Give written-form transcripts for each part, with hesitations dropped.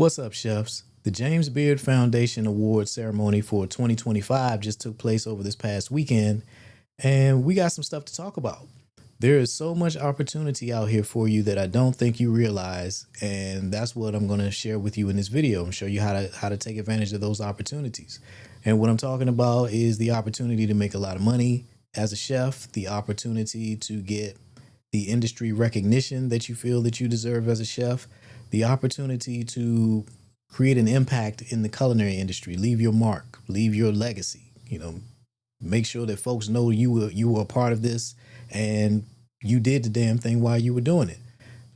What's up, chefs? The James Beard Foundation Award ceremony for 2025 just took place over this past weekend, and we got some stuff to talk about. There is so much opportunity out here for you that I don't think you realize, and that's what I'm going to share with you in this video and show you how to take advantage of those opportunities. And what I'm talking about is the opportunity to make a lot of money as a chef, the opportunity to get the industry recognition that you feel that you deserve as a chef, the opportunity to create an impact in the culinary industry, leave your mark, leave your legacy, make sure that folks know you were a part of this and you did the damn thing while you were doing it.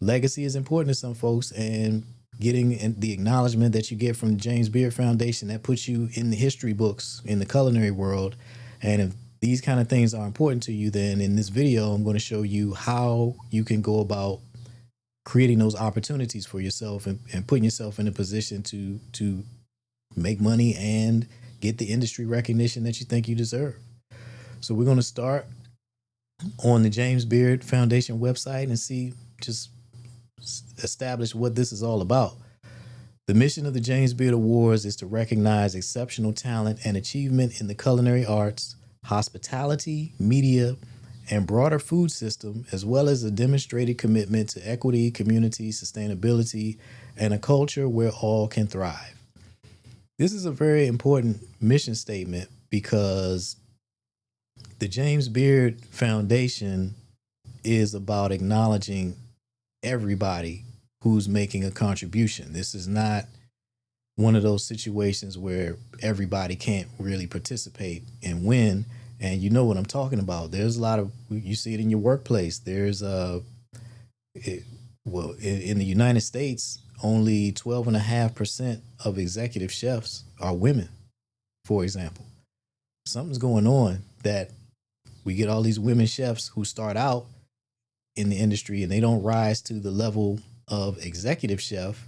Legacy is important to some folks, and getting the acknowledgement that you get from the James Beard Foundation, that puts you in the history books in the culinary world. And if these kind of things are important to you, then in this video, I'm going to show you how you can go about creating those opportunities for yourself and putting yourself in a position to make money and get the industry recognition that you think you deserve. So we're going to start on the James Beard Foundation website and just establish what this is all about. The mission of the James Beard Awards is to recognize exceptional talent and achievement in the culinary arts, hospitality, media, and broader food system, as well as a demonstrated commitment to equity, community, sustainability, and a culture where all can thrive. This is a very important mission statement because the James Beard Foundation is about acknowledging everybody who's making a contribution. This is not one of those situations where everybody can't really participate and win. And you know what I'm talking about. There's a lot of, you see it in your workplace. There's in the United States, only 12.5% of executive chefs are women, for example. Something's going on that we get all these women chefs who start out in the industry and they don't rise to the level of executive chef.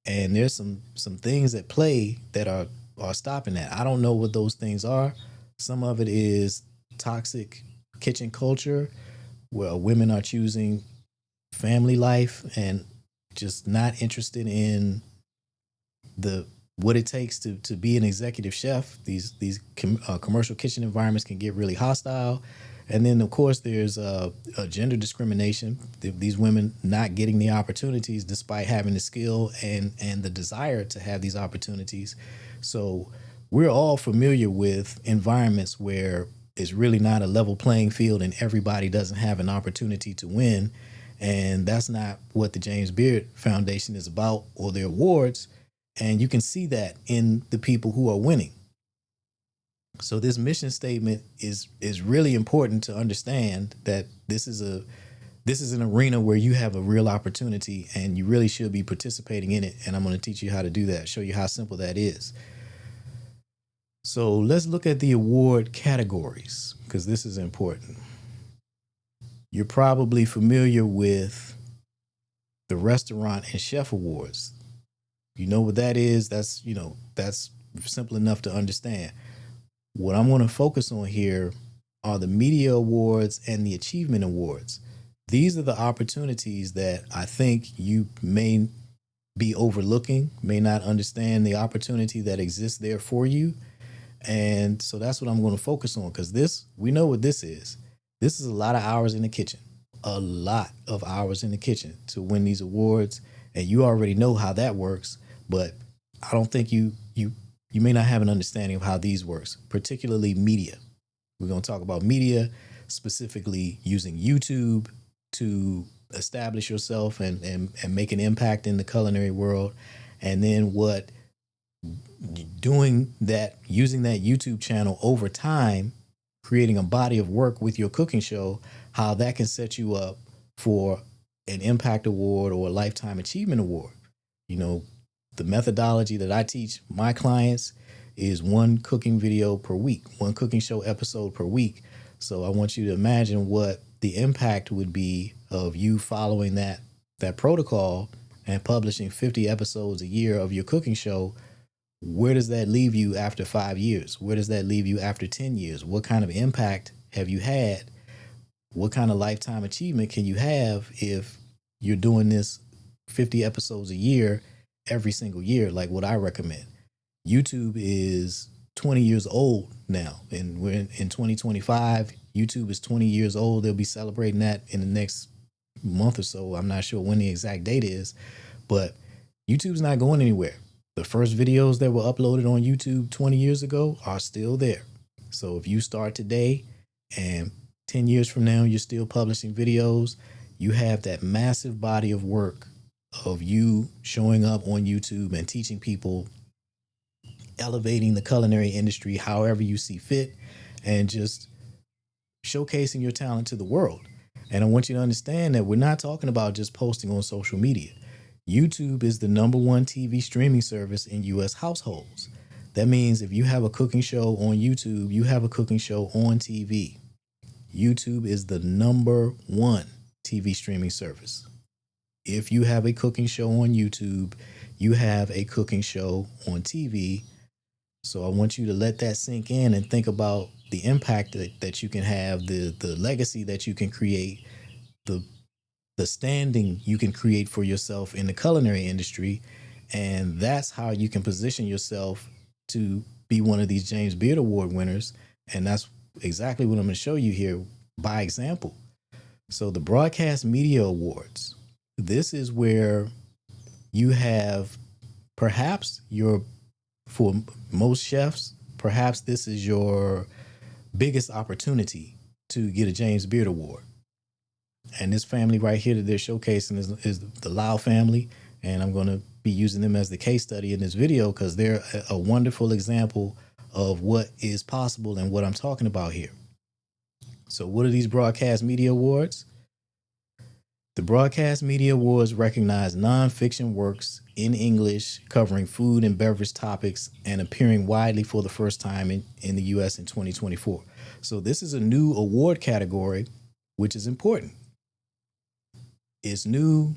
And there's some things at play that are stopping that. I don't know what those things are. Some of it is toxic kitchen culture where women are choosing family life and just not interested in what it takes to be an executive chef. These commercial kitchen environments can get really hostile. And then, of course, there's a gender discrimination. These women not getting the opportunities despite having the skill and the desire to have these opportunities. So we're all familiar with environments where it's really not a level playing field and everybody doesn't have an opportunity to win. And that's not what the James Beard Foundation is about or their awards. And you can see that in the people who are winning. So this mission statement is really important to understand that this is an arena where you have a real opportunity and you really should be participating in it. And I'm going to teach you how to do that, show you how simple that is. So let's look at the award categories because this is important. You're probably familiar with the Restaurant and Chef Awards. You know what that is? That's simple enough to understand. What I'm going to focus on here are the Media Awards and the Achievement Awards. These are the opportunities that I think you may be overlooking, may not understand the opportunity that exists there for you. And so that's what I'm going to focus on because we know what this is. This is a lot of hours in the kitchen, a lot of hours in the kitchen to win these awards. And you already know how that works, but I don't think you may not have an understanding of how these works, particularly media. We're going to talk about media, specifically using YouTube to establish yourself and make an impact in the culinary world. And then using that YouTube channel over time, creating a body of work with your cooking show, how that can set you up for an impact award or a lifetime achievement award. The methodology that I teach my clients is one cooking video per week, one cooking show episode per week. So I want you to imagine what the impact would be of you following that protocol and publishing 50 episodes a year of your cooking show. Where does that leave you after 5 years? Where does that leave you after 10 years? What kind of impact have you had? What kind of lifetime achievement can you have if you're doing this 50 episodes a year every single year, like what I recommend. YouTube is 20 years old now, and we're in 2025. YouTube is 20 years old. They'll be celebrating that in the next month or so. I'm not sure when the exact date is, but YouTube's not going anywhere. The first videos that were uploaded on YouTube 20 years ago are still there. So if you start today and 10 years from now, you're still publishing videos, you have that massive body of work of you showing up on YouTube and teaching people, elevating the culinary industry however you see fit, and just showcasing your talent to the world. And I want you to understand that we're not talking about just posting on social media. YouTube is the #1 TV streaming service in US households. That means if you have a cooking show on YouTube, you have a cooking show on TV. YouTube is the #1 TV streaming service. If you have a cooking show on YouTube, you have a cooking show on TV. So I want you to let that sink in and think about the impact that you can have, the legacy that you can create, the standing you can create for yourself in the culinary industry. And that's how you can position yourself to be one of these James Beard Award winners. And that's exactly what I'm going to show you here by example. So the Broadcast Media Awards, this is where you have perhaps for most chefs, perhaps this is your biggest opportunity to get a James Beard Award. And this family right here that they're showcasing is the Lau family. And I'm going to be using them as the case study in this video because they're a wonderful example of what is possible and what I'm talking about here. So what are these Broadcast Media Awards? The Broadcast Media Awards recognize nonfiction works in English covering food and beverage topics and appearing widely for the first time in the U.S. in 2024. So this is a new award category, which is important. It's new.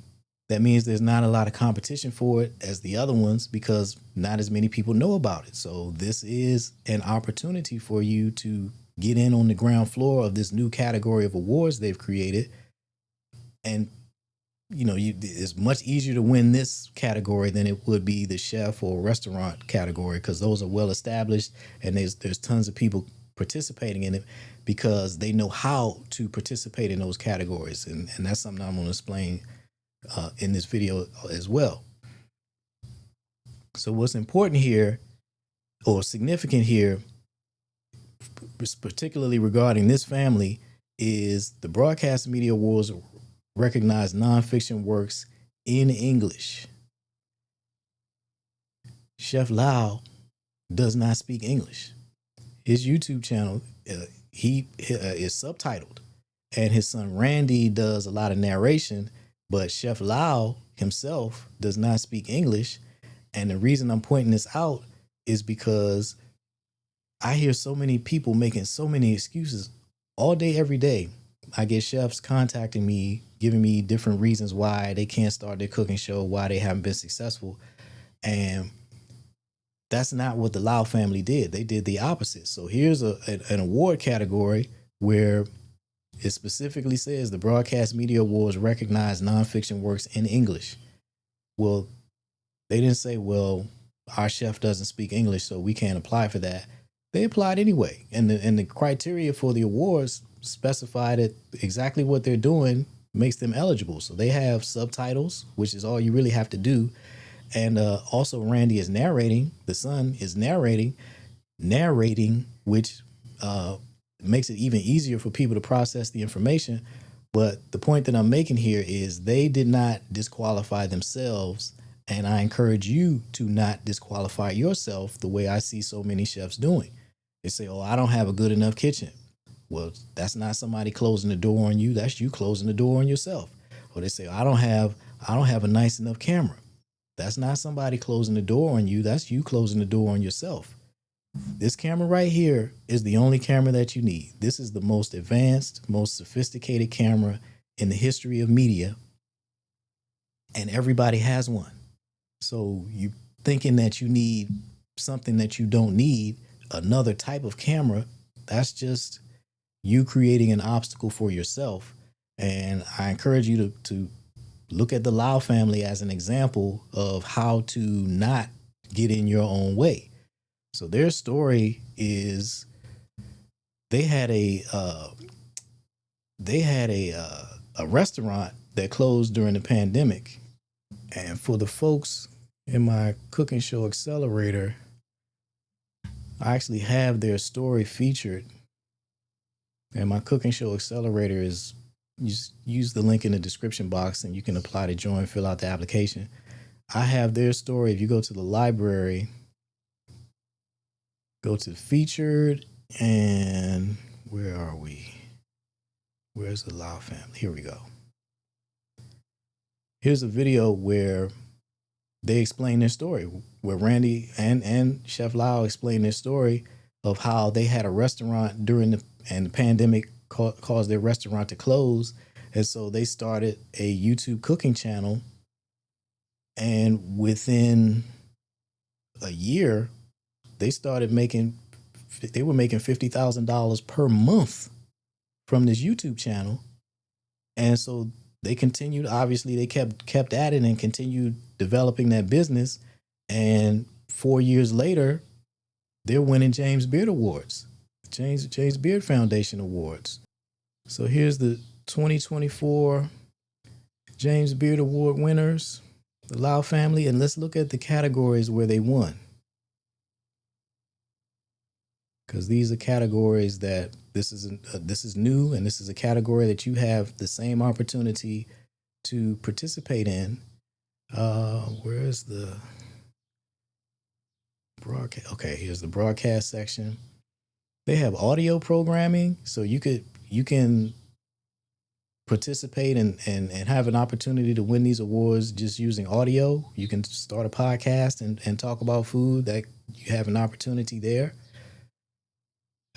That means there's not a lot of competition for it as the other ones because not as many people know about it. So this is an opportunity for you to get in on the ground floor of this new category of awards they've created. And, it's much easier to win this category than it would be the chef or restaurant category because those are well established and there's tons of people participating in it because they know how to participate in those categories. And that's something I'm going to explain in this video as well. So what's important here or significant here, particularly regarding this family, is the Broadcast Media Awards recognize nonfiction works in English. Chef Lau does not speak English. His YouTube channel, he is subtitled, and his son Randy does a lot of narration, but Chef Lau himself does not speak English. And the reason I'm pointing this out is because I hear so many people making so many excuses all day, every day. I get chefs contacting me, giving me different reasons why they can't start their cooking show, why they haven't been successful. And that's not what the Lau family did. They did the opposite. So here's an award category where it specifically says the Broadcast Media Awards recognize nonfiction works in English. Well, they didn't say, well, our chef doesn't speak English, so we can't apply for that. They applied anyway. And the criteria for the awards specify that exactly what they're doing makes them eligible. So they have subtitles, which is all you really have to do. And also Randy is narrating. The son is narrating, which makes it even easier for people to process the information. But the point that I'm making here is they did not disqualify themselves. And I encourage you to not disqualify yourself the way I see so many chefs doing. They say, oh, I don't have a good enough kitchen. Well, that's not somebody closing the door on you. That's you closing the door on yourself. Or they say, I don't have a nice enough camera. That's not somebody closing the door on you. That's you closing the door on yourself. This camera right here is the only camera that you need. This is the most advanced, most sophisticated camera in the history of media. And everybody has one. So you thinking that you need something that you don't need, another type of camera, that's just you creating an obstacle for yourself. And I encourage you to look at the Lau family as an example of how to not get in your own way. So their story is they had a restaurant that closed during the pandemic. And for the folks in my cooking show accelerator, I actually have their story featured. And my cooking show accelerator is, just use the link in the description box and you can apply to join, fill out the application. I have their story. If you go to the library, go to featured, and where are we? Where's the Lau family? Here we go. Here's a video where they explain their story, where Randy and Chef Lau explain their story of how they had a restaurant during the pandemic caused their restaurant to close. And so they started a YouTube cooking channel. And within a year, they were making $50,000 per month from this YouTube channel. And so they continued, obviously they kept at it and continued developing that business. And 4 years later, they're winning James Beard Awards, James Beard Foundation Awards. So here's the 2024 James Beard Award winners, the Lau family, and let's look at the categories where they won. Because these are categories that this is new, and this is a category that you have the same opportunity to participate in. Where's the broadcast? Okay, here's the broadcast section. They have audio programming, so you can participate and have an opportunity to win these awards just using audio. You can start a podcast and talk about food. That you have an opportunity there.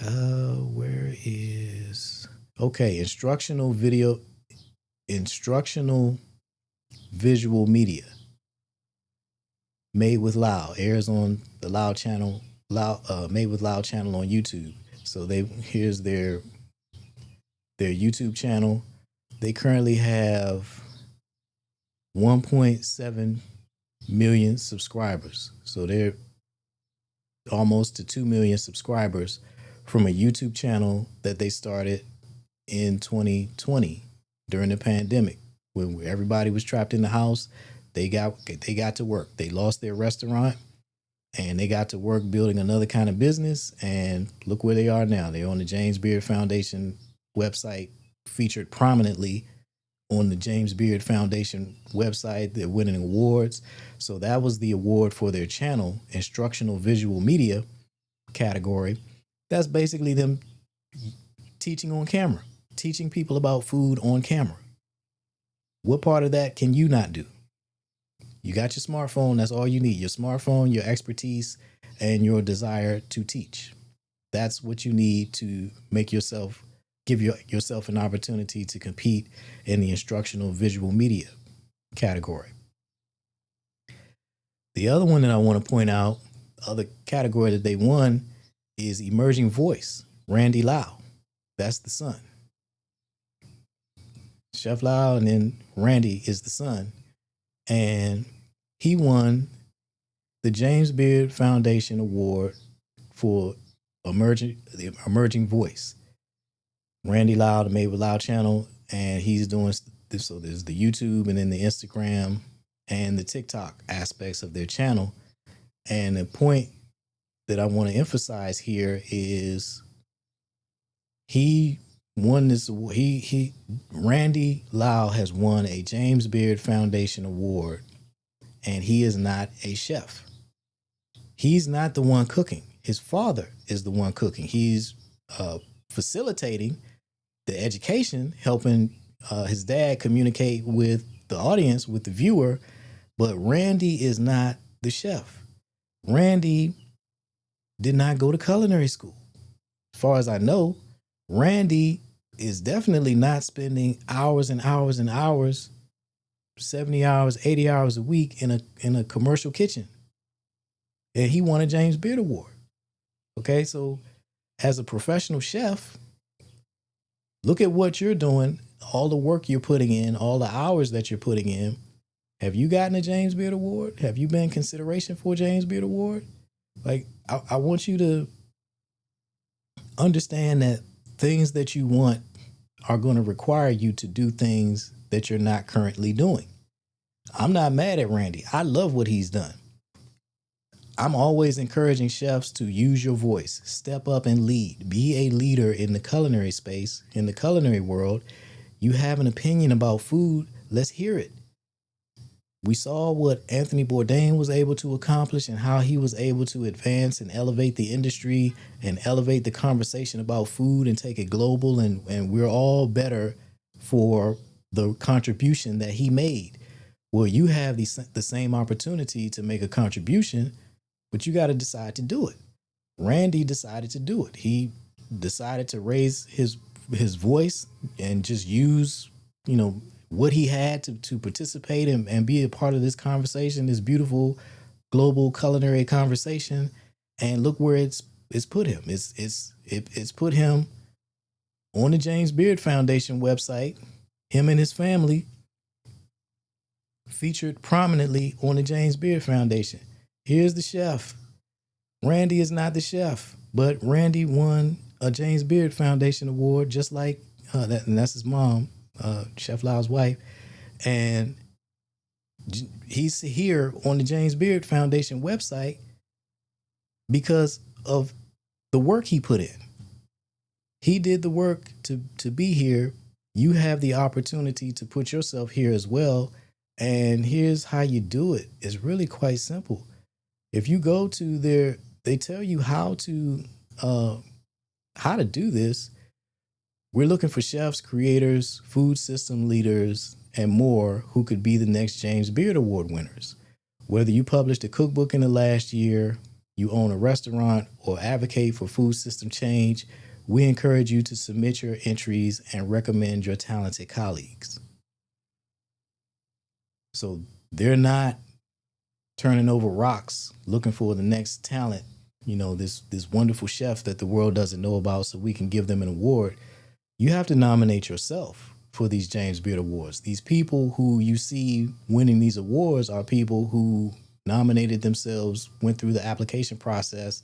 Where is, okay, instructional visual media. Made with Lau airs on the Lau channel, Made with Lau channel on YouTube. So here's their YouTube channel. They currently have 1.7 million subscribers. So they're almost to 2 million subscribers from a YouTube channel that they started in 2020 during the pandemic, when everybody was trapped in the house. They got to work. They lost their restaurant and they got to work building another kind of business. And look where they are now. They're on the James Beard Foundation website, featured prominently on the James Beard Foundation website. They're winning awards. So that was the award for their channel, instructional visual media category. That's basically them teaching on camera, teaching people about food on camera. What part of that can you not do? You got your smartphone. That's all you need. Your smartphone, your expertise, and your desire to teach. That's what you need to make yourself, give yourself an opportunity to compete in the instructional visual media category. The other one that I want to point out, other category that they won, is emerging voice. Randy Lau, that's the son. Chef Lau, and then Randy is the son. And he won the James Beard Foundation Award for the emerging voice. Randy Lau, the Made With Lau channel, and he's doing this. So there's the YouTube and then the Instagram and the TikTok aspects of their channel. And the point that I want to emphasize here is he won this. Randy Lau has won a James Beard Foundation Award, and he is not a chef. He's not the one cooking. His father is the one cooking. He's facilitating the education, helping his dad communicate with the audience, with the viewer, but Randy is not the chef. Randy did not go to culinary school. As far as I know, Randy is definitely not spending hours and hours and hours, 70 hours, 80 hours a week in a commercial kitchen. And he won a James Beard Award. Okay, so as a professional chef, look at what you're doing all the work you're putting in, all the hours that you're putting in, have you gotten a James Beard Award? Have you been in consideration for a James Beard Award? Like, I want you to understand that things that you want are going to require you to do things that you're not currently doing. I'm not mad at Randy. I love what he's done. I'm always encouraging chefs to use your voice, step up and lead, be a leader in the culinary space, in the culinary world. You have an opinion about food, let's hear it. We saw what Anthony Bourdain was able to accomplish and how he was able to advance and elevate the industry and elevate the conversation about food and take it global. And we're all better for the contribution that he made. Well, you have the same opportunity to make a contribution, but you got to decide to do it. Randy decided to do it. He decided to raise his voice and just use, what he had to participate and be a part of this conversation, this beautiful global culinary conversation. And look where it's put him. It's put him on the James Beard Foundation website. Him and his family featured prominently on the James Beard Foundation. Here's the chef. Randy is not the chef, but Randy won a James Beard Foundation award, just like that, and that's his mom, Chef Lau's wife, and he's here on the James Beard Foundation website because of the work he put in. He did the work to be here. You have the opportunity to put yourself here as well, and here's how you do it. It's really quite simple. If you go to they tell you how to do this. We're looking for chefs, creators, food system leaders, and more who could be the next James Beard Award winners. Whether you published a cookbook in the last year, you own a restaurant, or advocate for food system change, we encourage you to submit your entries and recommend your talented colleagues. So they're not turning over rocks looking for the next talent, this wonderful chef that the world doesn't know about so we can give them an award. You have to nominate yourself for these James Beard Awards. These people who you see winning these awards are people who nominated themselves, went through the application process,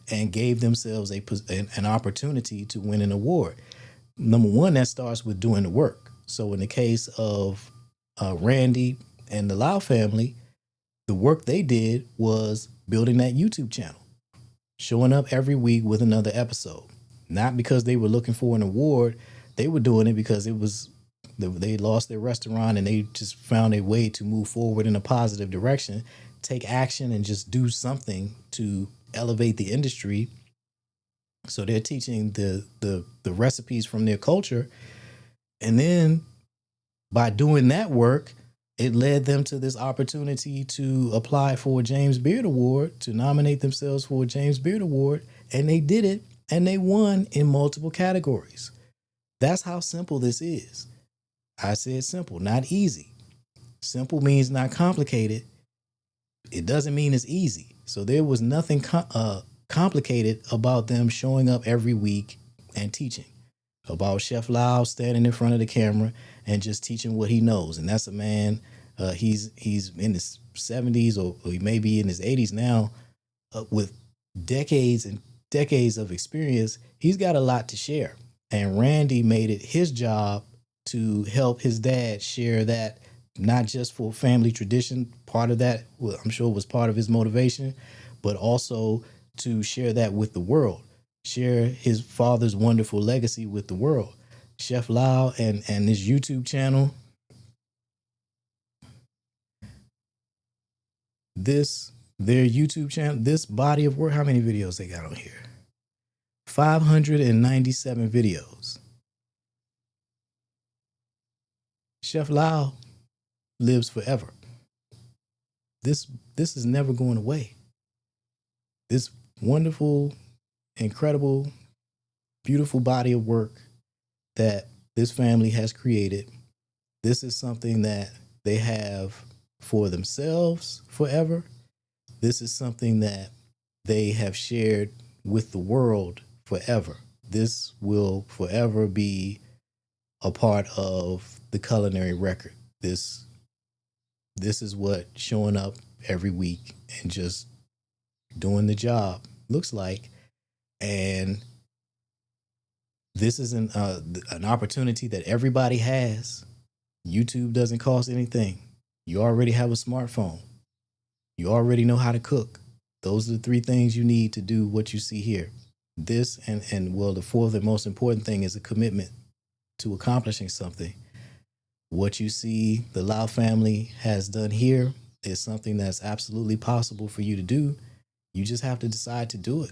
and gave themselves an opportunity to win an award. Number one, that starts with doing the work. So in the case of Randy and the Lau family, the work they did was building that YouTube channel, showing up every week with another episode. Not because they were looking for an award. They were doing it because they lost their restaurant and they just found a way to move forward in a positive direction, take action, and just do something to elevate the industry. So they're teaching the recipes from their culture. And then by doing that work, it led them to this opportunity to apply for a James Beard Award, to nominate themselves for a James Beard Award. And they did it, and they won in multiple categories. That's how simple this is. I said simple, not easy. Simple means not complicated. It doesn't mean it's easy. So there was nothing complicated about them showing up every week and teaching. About Chef Lau standing in front of the camera and just teaching what he knows. And that's a man, he's in his 70s or he may be in his 80s now, with decades and decades of experience. He's got a lot to share. And Randy made it his job to help his dad share that, not just for family tradition. Part of that, well, I'm sure, was part of his motivation, but also to share that with the world, share his father's wonderful legacy with the world. Chef Lau and this YouTube channel, their YouTube channel, this body of work, how many videos they got on here? 597 videos. Chef Lau lives forever. This is never going away. This wonderful, incredible, beautiful body of work that this family has created, this is something that they have for themselves forever. This is something that they have shared with the world forever. This will forever be a part of the culinary record. This is what showing up every week and just doing the job looks like. And this is an opportunity that everybody has. YouTube doesn't cost anything. You already have a smartphone. You already know how to cook. Those are the three things you need to do what you see here. This and well, the fourth and most important thing is a commitment to accomplishing something. What you see the Lau family has done here is something that's absolutely possible for you to do. You just have to decide to do it.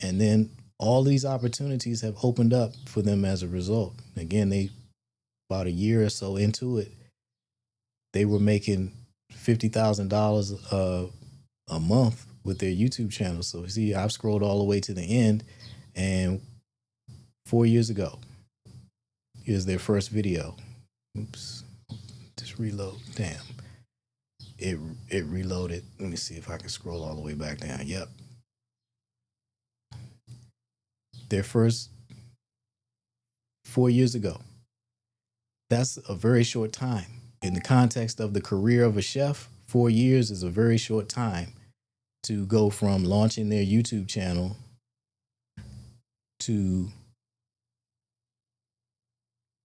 And then all these opportunities have opened up for them as a result. Again, they about a year or so into it, they were making $50,000 a month with their YouTube channel. So see, I've scrolled all the way to the end, and 4 years ago, here's their first video. Oops, just reload. Damn, it reloaded. Let me see if I can scroll all the way back down. Yep, their first 4 years ago. That's a very short time. In the context of the career of a chef, 4 years is a very short time to go from launching their YouTube channel to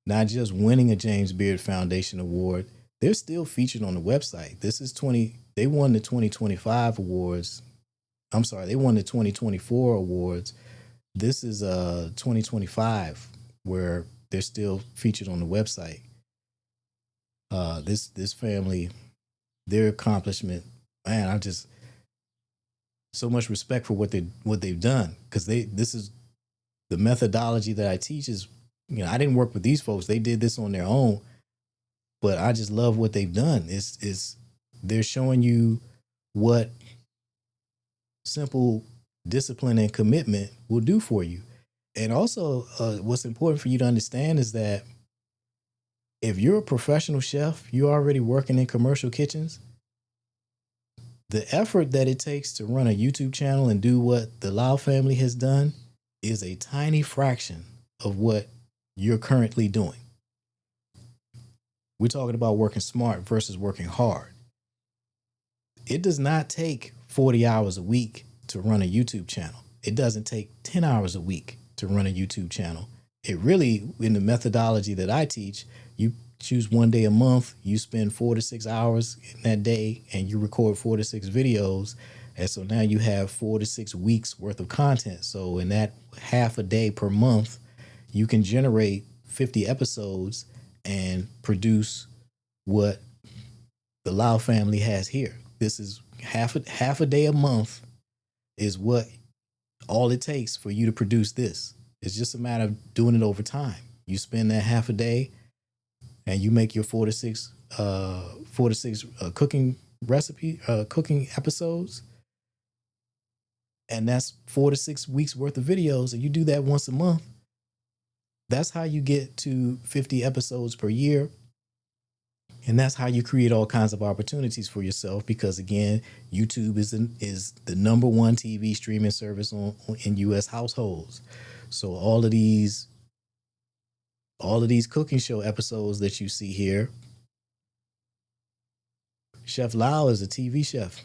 not just winning a James Beard Foundation Award. They're still featured on the website. They won the 2025 awards. I'm sorry, they won the 2024 awards. This is 2025 where they're still featured on the website. This family, their accomplishment, man, I just so much respect for what they've done, because this is the methodology that I teach is, I didn't work with these folks. They did this on their own, but I just love what they've done. It's they're showing you what simple discipline and commitment will do for you. And also, what's important for you to understand is that if you're a professional chef, you're already working in commercial kitchens, the effort that it takes to run a YouTube channel and do what the Lau family has done is a tiny fraction of what you're currently doing. We're talking about working smart versus working hard. It does not take 40 hours a week to run a YouTube channel. It doesn't take 10 hours a week to run a YouTube channel. It really, in the methodology that I teach, you choose one day a month, you spend 4 to 6 hours in that day, and you record 4 to 6 videos. And so now you have 4 to 6 weeks worth of content. So in that half a day per month, you can generate 50 episodes and produce what the Lau family has here. This is half a day a month is what all it takes for you to produce this. It's just a matter of doing it over time. You spend that half a day and you make your 4 to 6 cooking episodes. And that's 4 to 6 weeks worth of videos. And you do that once a month. That's how you get to 50 episodes per year. And that's how you create all kinds of opportunities for yourself, because again, YouTube is the number one TV streaming service in U.S. households. So all of these cooking show episodes that you see here, Chef Lau is a TV chef.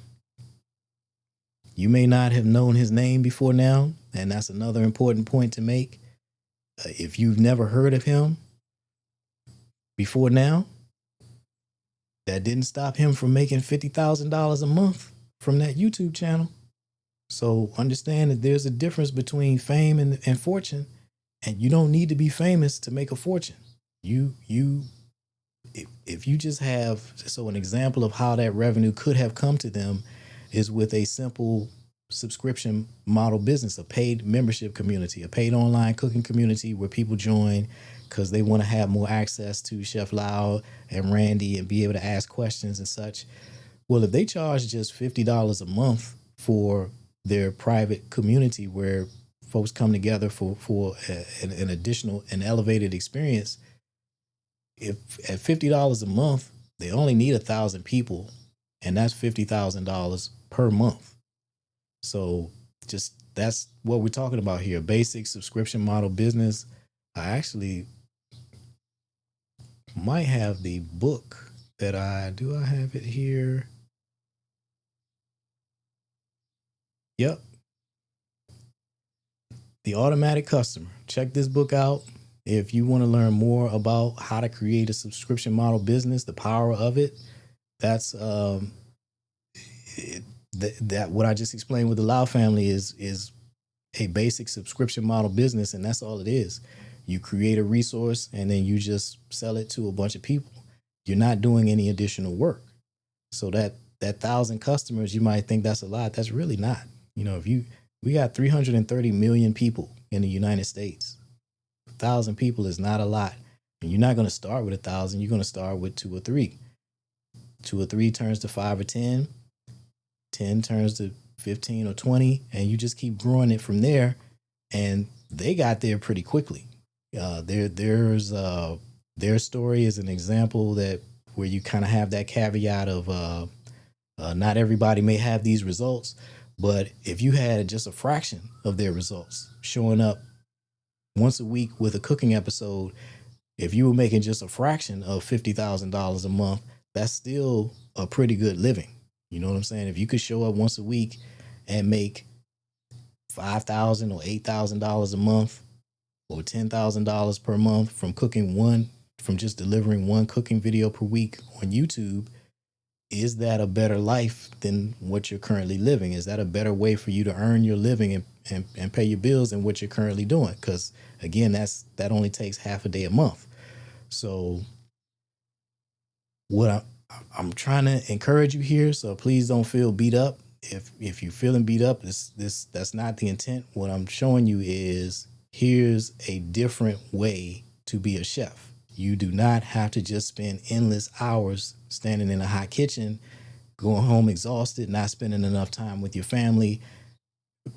You may not have known his name before now, and that's another important point to make. If you've never heard of him before now, that didn't stop him from making $50,000 a month from that YouTube channel. So understand that there's a difference between fame and fortune, and you don't need to be famous to make a fortune. If you just have, so an example of how that revenue could have come to them is with a simple subscription model business, a paid membership community, a paid online cooking community where people join because they want to have more access to Chef Lau and Randy and be able to ask questions and such. Well, if they charge just $50 a month for their private community where folks come together for an additional, an elevated experience, if at $50 a month, they only need 1,000 people, and that's $50,000 per month. So just that's what we're talking about here. Basic subscription model business. I actually might have the book that I have it here? Yep. The Automatic Customer. Check this book out. If you want to learn more about how to create a subscription model business, the power of it, that's that what I just explained with the Lau family is a basic subscription model business, and that's all it is. You create a resource and then you just sell it to a bunch of people. You're not doing any additional work. So that 1,000 customers, you might think that's a lot. That's really not. If we got 330 million people in the United States. 1,000 people is not a lot. And you're not going to start with 1,000. You're going to start with two or three. Two or three turns to 5 or 10. 10 turns to 15 or 20. And you just keep growing it from there. And they got there pretty quickly. Their story is an example that where you kind of have that caveat of not everybody may have these results. But if you had just a fraction of their results showing up once a week with a cooking episode, if you were making just a fraction of $50,000 a month, that's still a pretty good living. You know what I'm saying? If you could show up once a week and make $5,000 or $8,000 a month or $10,000 per month from just delivering one cooking video per week on YouTube, is that a better life than what you're currently living? Is that a better way for you to earn your living and pay your bills than what you're currently doing? Because again, that only takes half a day a month. So what I'm trying to encourage you here, so please don't feel beat up. If you're feeling beat up, that's not the intent. What I'm showing you is here's a different way to be a chef. You do not have to just spend endless hours standing in a hot kitchen, going home exhausted, not spending enough time with your family,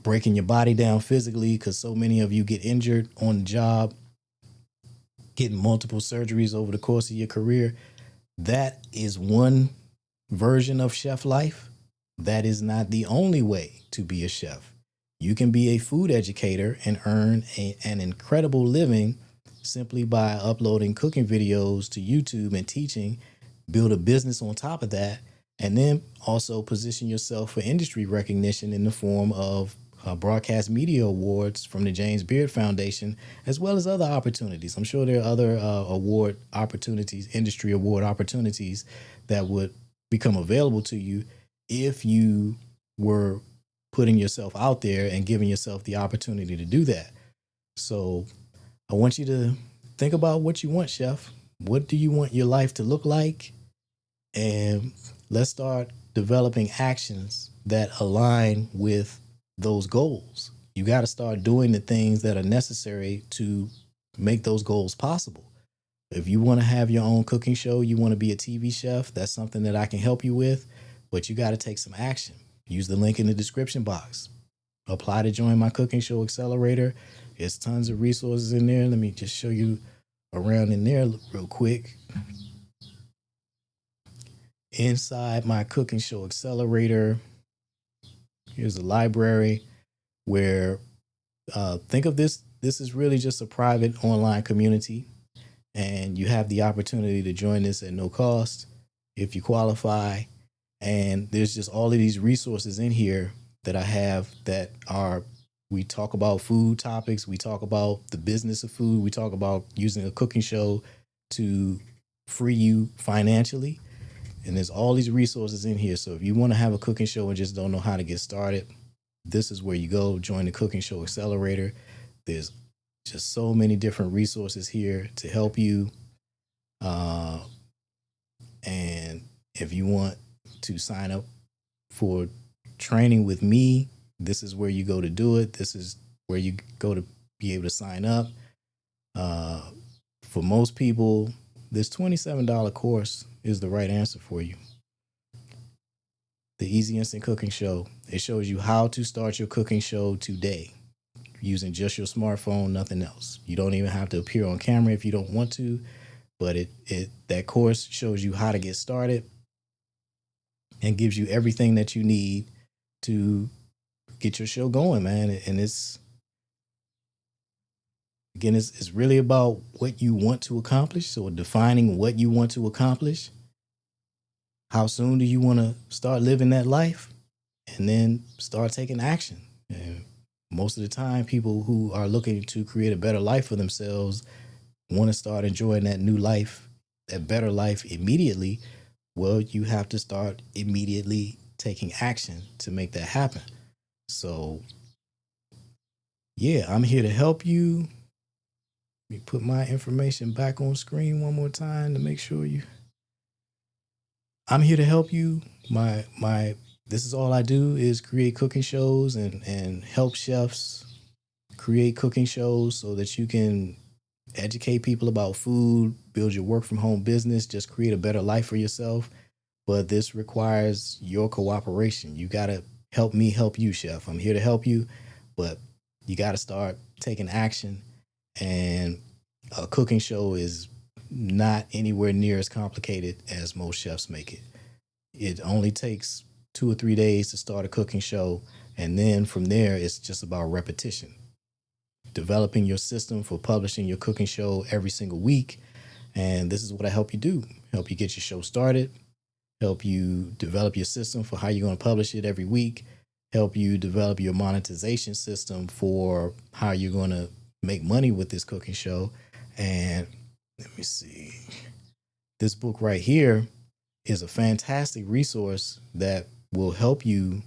breaking your body down physically, because so many of you get injured on the job, getting multiple surgeries over the course of your career. That is one version of chef life. That is not the only way to be a chef. You can be a food educator and earn an incredible living simply by uploading cooking videos to YouTube and teaching, build a business on top of that, and then also position yourself for industry recognition in the form of broadcast media awards from the James Beard Foundation, as well as other opportunities. I'm sure there are other award opportunities, industry award opportunities that would become available to you if you were putting yourself out there and giving yourself the opportunity to do that. So I want you to think about what you want, chef. What do you want your life to look like? And let's start developing actions that align with those goals. You got to start doing the things that are necessary to make those goals possible. If you want to have your own cooking show, you want to be a TV chef, that's something that I can help you with, but you got to take some action. Use the link in the description box. Apply to join my cooking show accelerator. There's tons of resources in there. Let me just show you around in there real quick. Inside my cooking show accelerator, here's a library where think of this is really just a private online community, and you have the opportunity to join this at no cost if you qualify. And there's just all of these resources in here that I have that are, we talk about food topics, we talk about the business of food, we talk about using a cooking show to free you financially. And there's all these resources in here. So if you want to have a cooking show and just don't know how to get started, this is where you go. Join the Cooking Show Accelerator. There's just so many different resources here to help you. And if you want to sign up for training with me, this is where you go to do it. This is where you go to be able to sign up. For most people, this $27 course is the right answer for you. The Easy Instant Cooking Show. It shows you how to start your cooking show today using just your smartphone, nothing else. You don't even have to appear on camera if you don't want to, but that course shows you how to get started and gives you everything that you need to get your show going, man. And Again, it's really about what you want to accomplish. So defining what you want to accomplish. How soon do you want to start living that life? And then start taking action. And most of the time, people who are looking to create a better life for themselves want to start enjoying that new life, that better life immediately. Well, you have to start immediately taking action to make that happen. So, yeah, I'm here to help you. Let me put my information back on screen one more time to make sure you. I'm here to help you. My this is all I do is create cooking shows and help chefs create cooking shows so that you can educate people about food, build your work from home business, just create a better life for yourself. But this requires your cooperation. You got to help me help you, chef. I'm here to help you, but you got to start taking action. And a cooking show is not anywhere near as complicated as most chefs make it. It only takes 2 or 3 days to start a cooking show. And then from there, it's just about repetition. Developing your system for publishing your cooking show every single week. And this is what I help you do. Help you get your show started, help you develop your system for how you're going to publish it every week, help you develop your monetization system for how you're going to make money with this cooking show. And let me see. This book right here is a fantastic resource that will help you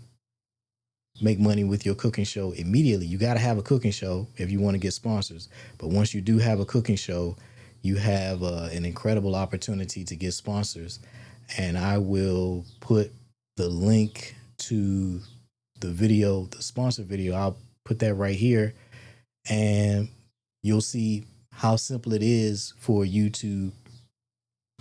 make money with your cooking show immediately. You got to have a cooking show if you want to get sponsors. But once you do have a cooking show, you have an incredible opportunity to get sponsors. And I will put the link to the video, the sponsor video. I'll put that right here. And you'll see how simple it is for you to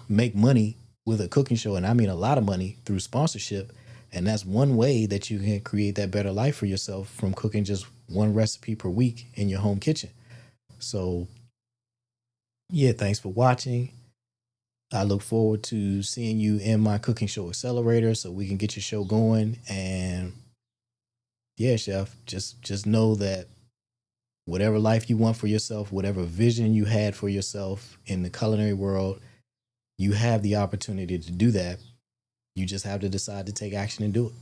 make money with a cooking show. And I mean a lot of money through sponsorship. And that's one way that you can create that better life for yourself from cooking just one recipe per week in your home kitchen. So, yeah, thanks for watching. I look forward to seeing you in my cooking show accelerator so we can get your show going. And yeah, chef, just know that whatever life you want for yourself, whatever vision you had for yourself in the culinary world, you have the opportunity to do that. You just have to decide to take action and do it.